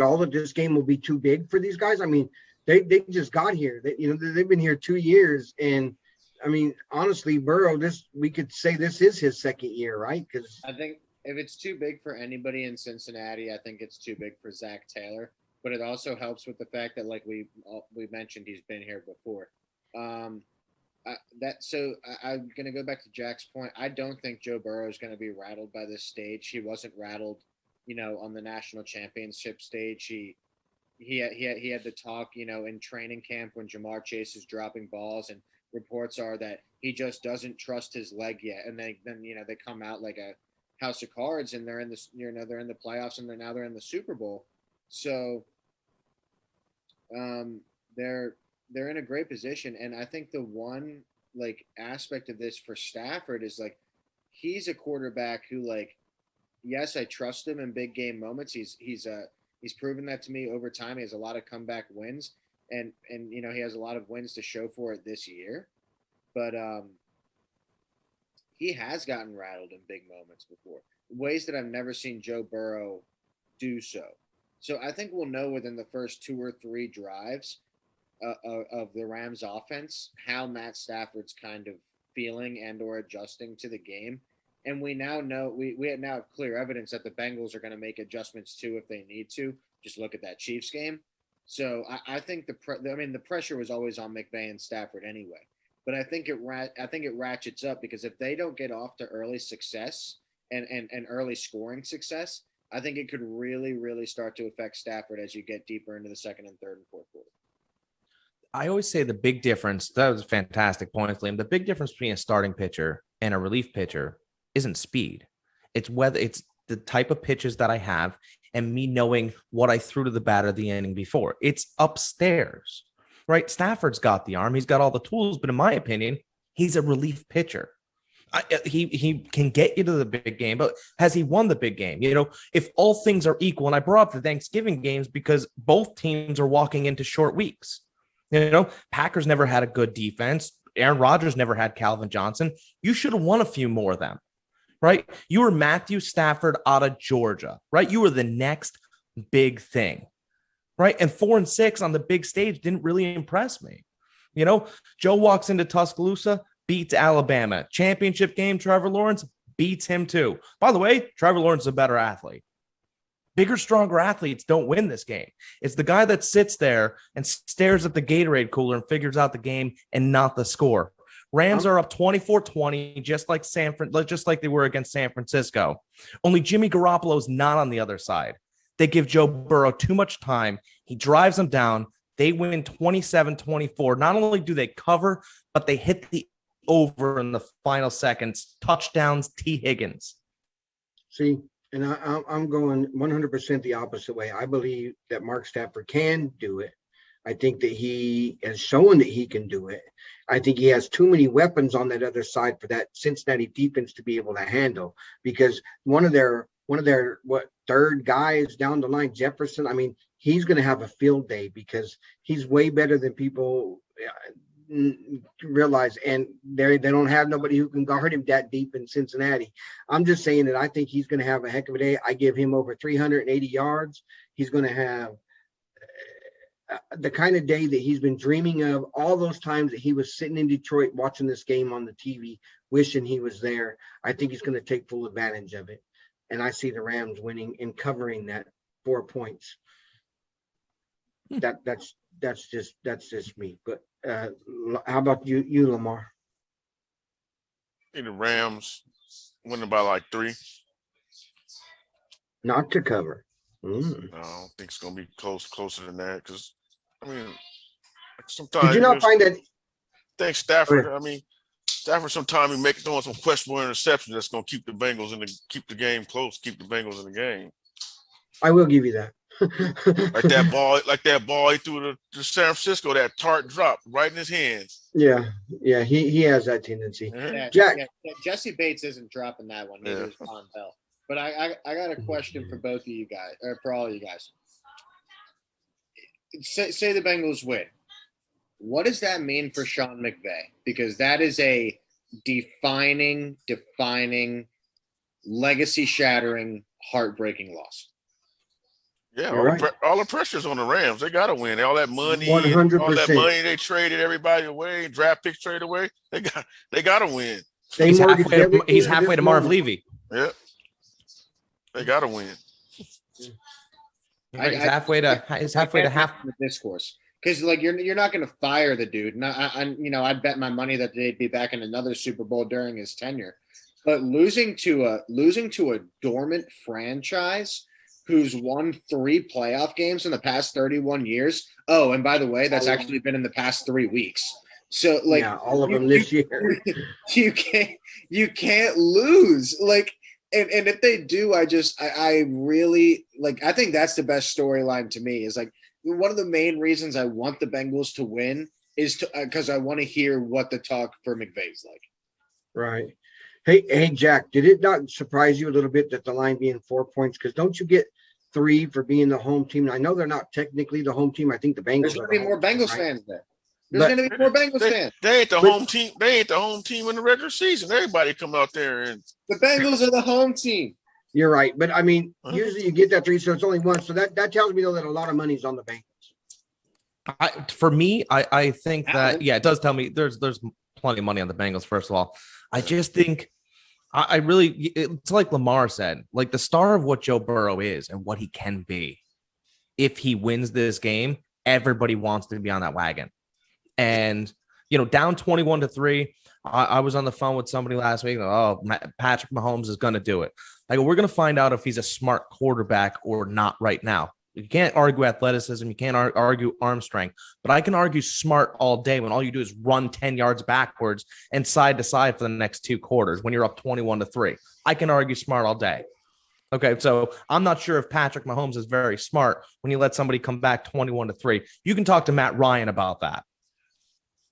all that this game will be too big for these guys? I mean, they just got here. They've been here 2 years, and I mean, honestly, Burrow, we could say this is his second year, right? Because I think if it's too big for anybody in Cincinnati, I think it's too big for Zach Taylor. But it also helps with the fact that, like we mentioned, he's been here before. I'm going to go back to Jack's point. I don't think Joe Burrow is going to be rattled by this stage. He wasn't rattled, on the national championship stage. He had to talk, in training camp when Jamar Chase is dropping balls, and reports are that he just doesn't trust his leg yet. And then they come out like a house of cards, and they're in this, they're in the playoffs, and they're in the Super Bowl. So they're in a great position. And I think the one aspect of this for Stafford is he's a quarterback who yes, I trust him in big game moments. He's proven that to me over time. He has a lot of comeback wins. And he has a lot of wins to show for it this year, but he has gotten rattled in big moments before, ways that I've never seen Joe Burrow do so. So I think we'll know within the first 2 or 3 drives of the Rams offense how Matt Stafford's kind of feeling and or adjusting to the game. And we now know we now have clear evidence that the Bengals are going to make adjustments too if they need to. Just look at that Chiefs game. So I think the pressure was always on McVay and Stafford anyway, but I think it ratchets up, because if they don't get off to early success and early scoring success, I think it could really, really start to affect Stafford as you get deeper into the second and third and fourth quarter. I always say the big difference, that was a fantastic point, Liam. The big difference between a starting pitcher and a relief pitcher isn't speed. It's whether it's the type of pitches that I have and me knowing what I threw to the batter the inning before. It's upstairs, right? Stafford's got the arm. He's got all the tools, but in my opinion, he's a relief pitcher. He can get you to the big game, but has he won the big game? If all things are equal, and I brought up the Thanksgiving games because both teams are walking into short weeks. Packers never had a good defense. Aaron Rodgers never had Calvin Johnson. You should have won a few more of them. Right? You were Matthew Stafford out of Georgia, right? You were the next big thing, right? And 4-6 on the big stage didn't really impress me. Joe walks into Tuscaloosa, beats Alabama. Championship game, Trevor Lawrence beats him too. By the way, Trevor Lawrence is a better athlete. Bigger, stronger athletes don't win this game. It's the guy that sits there and stares at the Gatorade cooler and figures out the game and not the score. Rams are up 24-20, just like they were against San Francisco. Only Jimmy Garoppolo's not on the other side. They give Joe Burrow too much time. He drives them down. They win 27-24. Not only do they cover, but they hit the over in the final seconds. Touchdowns, T. Higgins. See, and I'm going 100% the opposite way. I believe that Mark Stafford can do it. I think that he has shown that he can do it. I think he has too many weapons on that other side for that Cincinnati defense to be able to handle, because one of their third guys down the line, Jefferson, I mean, he's going to have a field day because he's way better than people realize, and they don't have nobody who can guard him that deep in Cincinnati. I'm just saying that I think he's going to have a heck of a day. I give him over 380 yards. He's going to have the kind of day that he's been dreaming of all those times that he was sitting in Detroit watching this game on the TV, wishing he was there. I think he's going to take full advantage of it. And I see the Rams winning and covering that 4 points. That's just me. But how about you, Lamar? I think the Rams winning by like 3. Not to cover. No, I don't think it's gonna be closer than that. Because I mean, sometimes did you not find that? Thanks, Stafford. I mean, Stafford sometimes he throwing some questionable interceptions that's gonna keep the Bengals keep the game close, keep the Bengals in the game. I will give you that. like that ball he threw to San Francisco, that tart drop right in his hands. Yeah, he has that tendency. Yeah, Jack, Jesse Bates isn't dropping that one. Neither is Von Bell. But I got a question for both of you guys, or for all of you guys. Say the Bengals win. What does that mean for Sean McVay? Because that is a defining, legacy-shattering, heartbreaking loss. Yeah, all the pressure's on the Rams. They got to win. All that money, 100%. all that money they traded everybody away, draft picks traded away. They got to win. He's halfway to Marv Levy. Yeah. They got to win. He's halfway to half the discourse, because like you're not going to fire the dude. And I'd bet my money that they'd be back in another Super Bowl during his tenure. But losing to a dormant franchise who's won 3 playoff games in the past 31 years. Oh, and by the way, that's actually been in the past 3 weeks. So like all of them this year. You can't lose. Like. And if they do, I really like. I think that's the best storyline to me. Is like one of the main reasons I want the Bengals to win is because I want to hear what the talk for McVay's like. Right. Hey, Jack. Did it not surprise you a little bit that the line being 4 points? Because don't you get 3 for being the home team? I know they're not technically the home team. I think the Bengals. There's going to be more Bengals fans there. There's going to be more Bengals fans. They ain't the home team. They ain't the home team in the regular season. Everybody come out there and the Bengals are the home team. You're right, but I mean, usually you get that 3, so it's only 1. So that tells me though that a lot of money's on the Bengals. For me, I think that it does tell me there's plenty of money on the Bengals. First of all, I just think I really it's like Lamar said, like the star of what Joe Burrow is and what he can be. If he wins this game, everybody wants to be on that wagon. And, down 21-3, I was on the phone with somebody last week. Oh, Patrick Mahomes is going to do it. I go, we're going to find out if he's a smart quarterback or not right now. You can't argue athleticism. You can't argue arm strength. But I can argue smart all day when all you do is run 10 yards backwards and side to side for the next 2 quarters when you're up 21-3. I can argue smart all day. Okay, so I'm not sure if Patrick Mahomes is very smart when you let somebody come back 21-3. You can talk to Matt Ryan about that.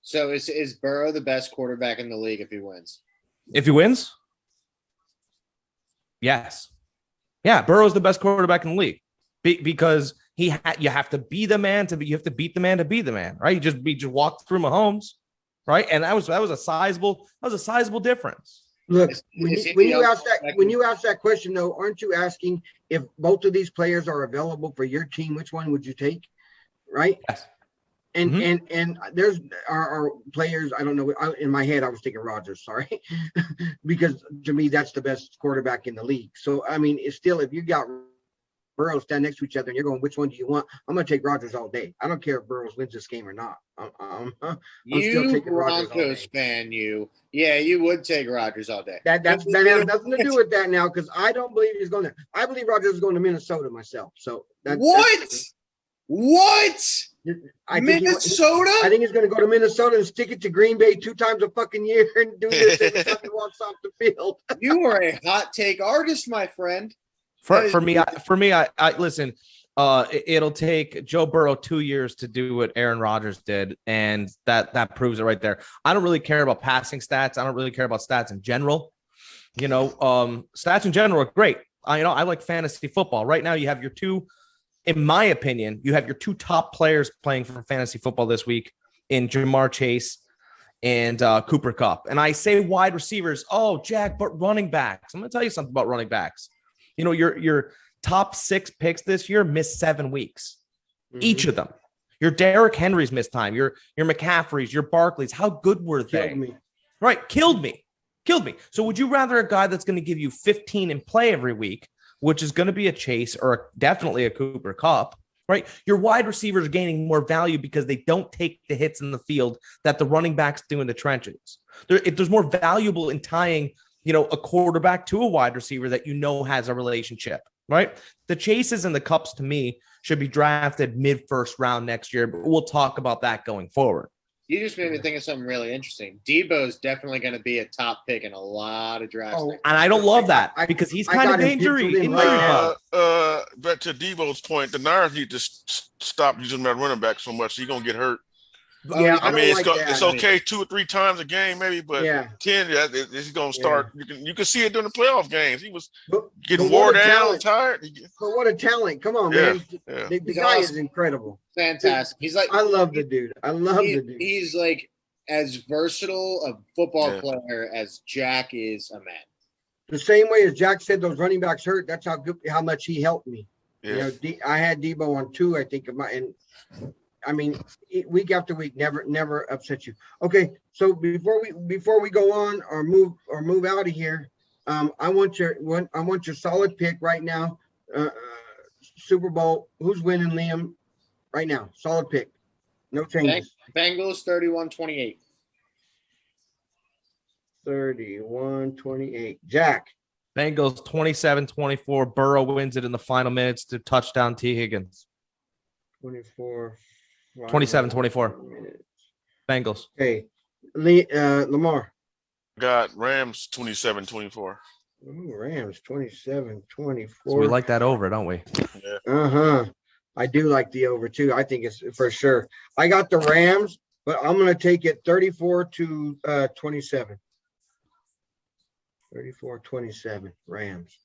So is Burrow the best quarterback in the league if he wins? If he wins? Yes. Yeah, Burrow's the best quarterback in the league because you have to be the man you have to beat the man to be the man, right? You just walk through Mahomes, right? And that was a sizable difference. Look, when you ask that question though, aren't you asking if both of these players are available for your team, which one would you take? Right? Yes. And there's our players. I don't know. In my head, I was thinking Rodgers. Sorry, because to me, that's the best quarterback in the league. So I mean, it's still if you got Burrow stand next to each other and you're going, which one do you want? I'm going to take Rodgers all day. I don't care if Burrows wins this game or not. I'm still taking Rodgers all day. Broncos fan, you would take Rodgers all day. That has nothing to do with that now because I don't believe he's going there. I believe Rodgers is going to Minnesota myself. So What? Minnesota? I think he's going to go to Minnesota and stick it to Green Bay 2 times a fucking year and do this every time he walks off the field. You are a hot take artist, my friend. For me, I listen. It'll take Joe Burrow 2 years to do what Aaron Rodgers did, and that proves it right there. I don't really care about passing stats. I don't really care about stats in general. Stats in general are great. I like fantasy football. Right now, you have your two, in my opinion, you have your two top players playing for fantasy football this week in Jamar Chase and Cooper Kupp. And I say wide receivers. Oh, Jack, but running backs. I'm going to tell you something about running backs. Your top 6 picks this year missed 7 weeks. Each of them. Your Derrick Henry's missed time. Your McCaffrey's, your Barkley's. How good were they? Killed me. Right. Killed me. So would you rather a guy that's going to give you 15 in play every week, which is going to be a Chase or definitely a Cooper Kupp, right? Your wide receivers are gaining more value because they don't take the hits in the field that the running backs do in the trenches. There's more valuable in tying, a quarterback to a wide receiver that has a relationship, right? The Chases and the Kupps, to me, should be drafted mid-first round next year, but we'll talk about that going forward. You just made me think of something really interesting. Debo is definitely going to be a top pick in a lot of drafts. And I don't love that because he's kind of injury. But to Debo's point, the Niners need to stop using that running back so much. He's going to get hurt. Yeah, it's okay 2 or 3 times a game, maybe, but 10, he's going to start. Yeah. You can see it during the playoff games. He was getting wore down, tired. But what a talent! Come on, man. Yeah. The guy is incredible. Fantastic. He's like, I love the dude. The dude. He's like as versatile a football player as Jack is a man. The same way as Jack said, those running backs hurt. That's how much he helped me. Yeah. I had Debo on 2, I think, week after week, never upset you. Okay, so before we go on or move out of here, I want your solid pick right now. Super Bowl. Who's winning, Liam? Right now, solid pick. No changes. Bengals 31-28. 31-28. Jack. Bengals 27-24. Burrow wins it in the final minutes to touchdown T. Higgins. 27-24. Bengals. Okay. Lamar. Got Rams 27-24. Ooh, Rams 27-24. So we like that over, don't we? Yeah. I do like the over too. I think it's for sure. I got the Rams, but I'm going to take it 34-27. 34-27 Rams.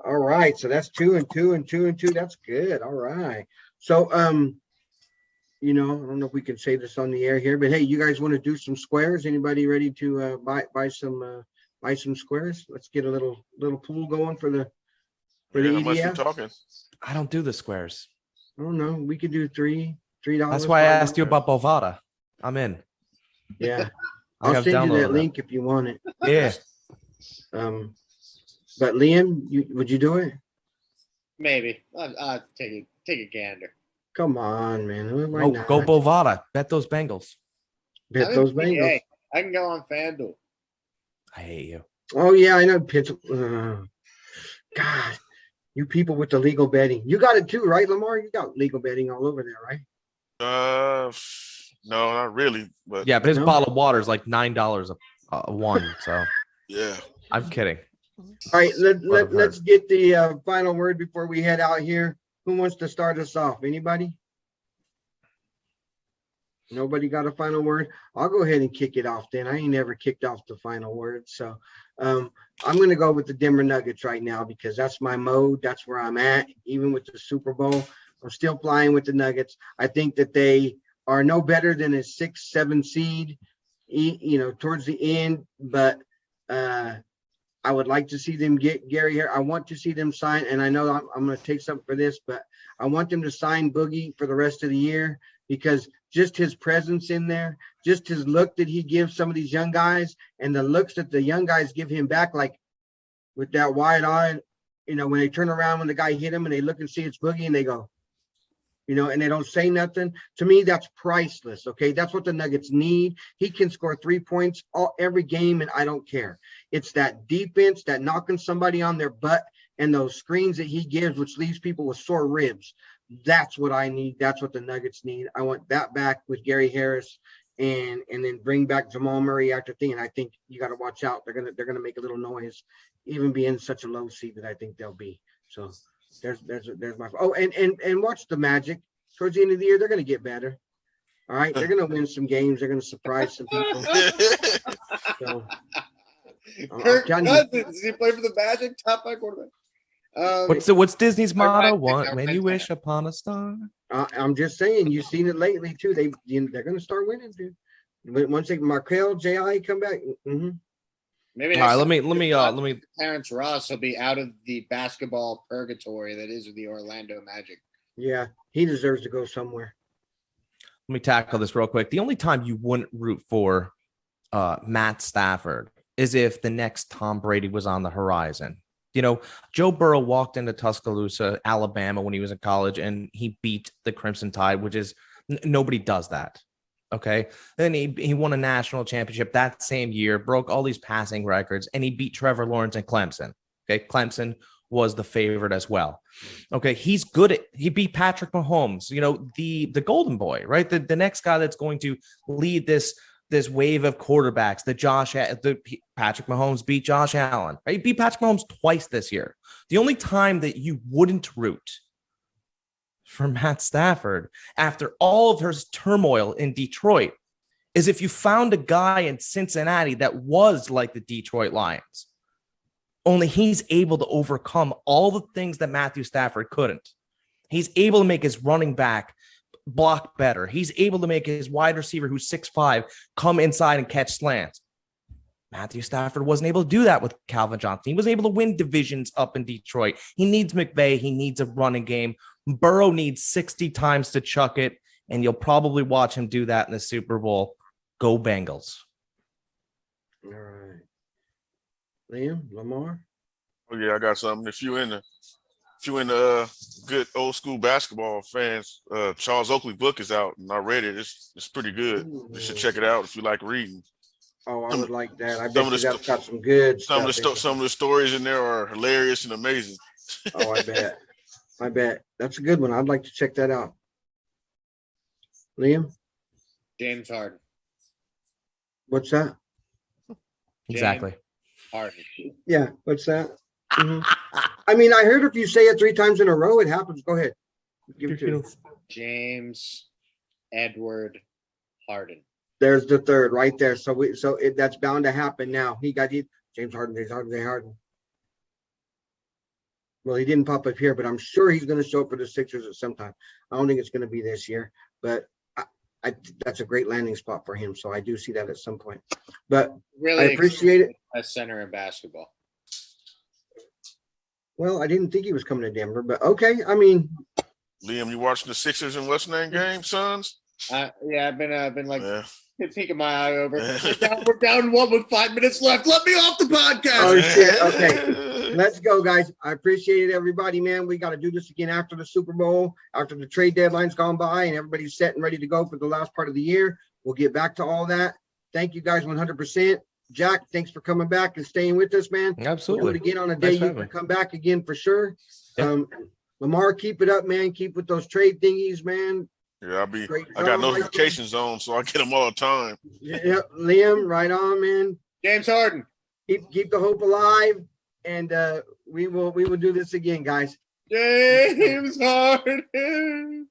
All right. So that's 2 and 2 and 2 and 2. That's good. All right. So, I don't know if we can say this on the air here, but hey, you guys want to do some squares? Anybody ready to buy some squares? Let's get a little pool going for the EDF. Talking. I don't do the squares. I don't know. We could do $3. That's why I asked you about Bovada. I'm in. Yeah, I'll send you that link if you want it. Yeah. But Liam, would you do it? Maybe. I'll take a gander. Come on, man. Go Bovada. Bet those Bengals. Bet those Bengals. Hey, I can go on FanDuel. I hate you. Oh, yeah, I know. God, you people with the legal betting. You got it too, right, Lamar? You got legal betting all over there, right? No, not really. But yeah, but his bottle of water is like $9 a one. So yeah, I'm kidding. All right, let's get the final word before we head out here. Who wants to start us off? Anybody? Nobody got a final word? I'll go ahead and kick it off then. I ain't never kicked off the final word. So I'm going to go with the Denver Nuggets right now because that's my mode. That's where I'm at. Even with the Super Bowl, I'm still flying with the Nuggets. I think that they are no better than a 6-7 seed, towards the end. But I would like to see them get Gary here. I want to see them sign, and I know I'm going to take something for this, but I want them to sign Boogie for the rest of the year because just his presence in there, just his look that he gives some of these young guys and the looks that the young guys give him back, like with that wide eye, when they turn around when the guy hit him and they look and see it's Boogie and they go, and they don't say nothing. To me, that's priceless. Okay. That's what the Nuggets need. He can score 3 points every game, and I don't care. It's that defense, that knocking somebody on their butt and those screens that he gives, which leaves people with sore ribs. That's what I need. That's what the Nuggets need. I want that back with Gary Harris and then bring back Jamal Murray after thing. And I think you got to watch out. They're gonna make a little noise, even being such a low seed that I think they'll be. So There's my. Oh, and watch the Magic. Towards the end of the year, they're going to get better. All right, they're going to win some games. They're going to surprise some people. So, Kirk Cousins, does he play for the Magic? Top 5 quarterback. What's Disney's motto? When you wish upon a star. I'm just saying, you've seen it lately too. They're going to start winning, dude. Once they Markel, J.I. come back. Mm-hmm. Maybe. All right, let me. Terrence Ross will be out of the basketball purgatory that is the Orlando Magic. Yeah, he deserves to go somewhere. Let me tackle this real quick. The only time you wouldn't root for Matt Stafford is if the next Tom Brady was on the horizon. You know, Joe Burrow walked into Tuscaloosa, Alabama when he was in college, and he beat the Crimson Tide, which is nobody does that. Okay. Then he won a national championship that same year, broke all these passing records, and he beat Trevor Lawrence and Clemson. Okay. Clemson was the favorite as well. Okay. He's good he beat Patrick Mahomes, you know, the golden boy, right? The next guy that's going to lead this wave of quarterbacks, Patrick Mahomes beat Josh Allen. Right? He beat Patrick Mahomes twice this year. The only time that you wouldn't root for Matt Stafford after all of his turmoil in Detroit is if you found a guy in Cincinnati that was like the Detroit Lions, only he's able to overcome all the things that Matthew Stafford couldn't. He's able to make his running back block better. He's able to make his wide receiver, who's 6'5", come inside and catch slants. Matthew Stafford wasn't able to do that with Calvin Johnson. He was able to win divisions up in Detroit. He needs McVay. He needs a running game. Burrow needs 60 times to chuck it, and you'll probably watch him do that in the Super Bowl. Go Bengals. All right. Liam, Lamar? Oh, yeah, I got something. If you in the good old school basketball fans, Charles Oakley book is out, and I read it. It's pretty good. You should check it out if you like reading. Oh, I would like that. I bet that's got some good stuff. Some of the stories in there are hilarious and amazing. Oh, I bet. That's a good one. I'd like to check that out. Liam? James Harden. What's that? Exactly. Harden. Yeah, what's that? Mm-hmm. I mean, I heard if you say it 3 times in a row, it happens. Go ahead. Give it to me. James Edward Harden. There's the third right there. That's bound to happen now. James Harden. Well, he didn't pop up here, but I'm sure he's going to show up for the Sixers at some time. I don't think it's going to be this year, but that's a great landing spot for him. So I do see that at some point. But really, I appreciate it. As center in basketball. Well, I didn't think he was coming to Denver, but okay. I mean, Liam, you watching the Sixers and what's name game, Suns? Yeah, I've been like peeking my eye over. We're down 1 with 5 minutes left. Let me off the podcast. Oh shit! Okay, let's go, guys. I appreciate it, everybody. Man, we got to do this again after the Super Bowl, after the trade deadline's gone by, and everybody's set and ready to go for the last part of the year. We'll get back to all that. Thank you, guys, 100%. Jack, thanks for coming back and staying with us, man. Absolutely. We'll do it again on a day you can come back again for sure. Yep. Lamar, keep it up, man. Keep with those trade thingies, man. Yeah, I got notifications on, so I get them all the time. Yeah, Liam, right on, man. James Harden. Keep the hope alive, and we will do this again, guys. James Harden.